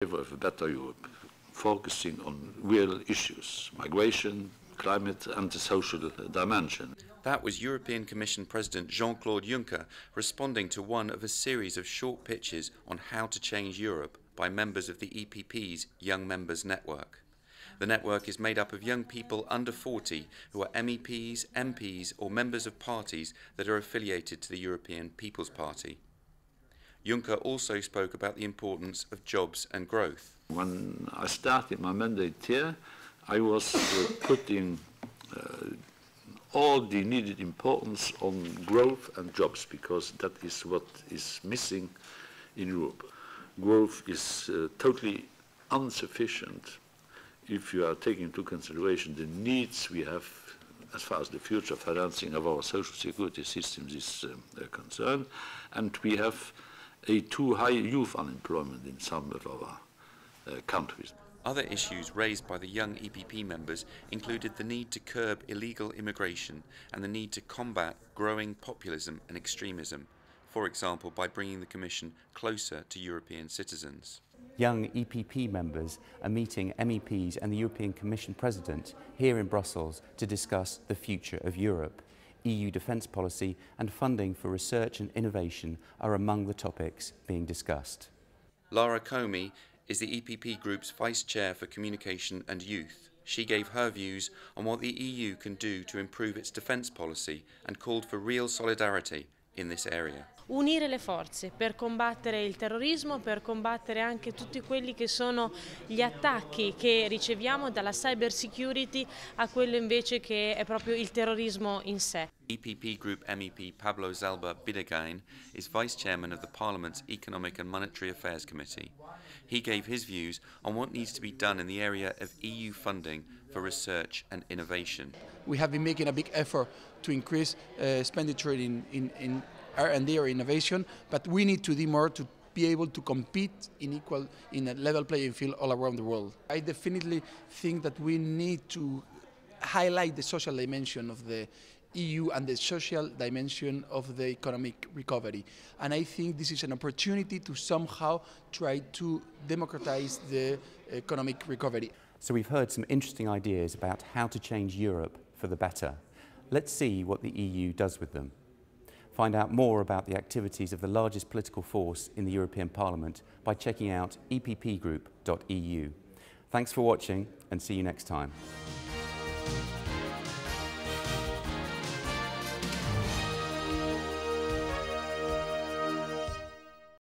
Of a better Europe, focusing on real issues, migration, climate and the social dimension. That was European Commission President Jean-Claude Juncker responding to one of a series of short pitches on how to change Europe by members of the EPP's Young Members Network. The network is made up of young people under 40 who are MEPs, MPs or members of parties that are affiliated to the European People's Party. Juncker also spoke about the importance of jobs and growth. When I started my mandate here, I was putting all the needed importance on growth and jobs, because that is what is missing in Europe. Growth is totally insufficient if you are taking into consideration the needs we have as far as the future financing of our social security systems is concerned, and we have a too high youth unemployment in some of our countries. Other issues raised by the young EPP members included the need to curb illegal immigration and the need to combat growing populism and extremism, for example by bringing the Commission closer to European citizens. Young EPP members are meeting MEPs and the European Commission President here in Brussels to discuss the future of Europe. EU defence policy and funding for research and innovation are among the topics being discussed. Lara Comey is the EPP Group's Vice Chair for Communication and Youth. She gave her views on what the EU can do to improve its defence policy and called for real solidarity in this area. Unire le forze per combattere il terrorismo, per combattere anche tutti quelli che sono gli attacchi che riceviamo dalla cyber security a quello invece che è proprio il terrorismo in sé. EPP Group MEP Pablo Zalba Bidegain is Vice Chairman of the Parliament's Economic and Monetary Affairs Committee. He gave his views on what needs to be done in the area of EU funding for research and innovation. We have been making a big effort to increase expenditure in R&D or innovation, but we need to do more to be able to compete in a level playing field all around the world. I definitely think that we need to highlight the social dimension of the EU and the social dimension of the economic recovery. And I think this is an opportunity to somehow try to democratize the economic recovery. So we've heard some interesting ideas about how to change Europe for the better. Let's see what the EU does with them. Find out more about the activities of the largest political force in the European Parliament by checking out eppgroup.eu. Thanks for watching and see you next time.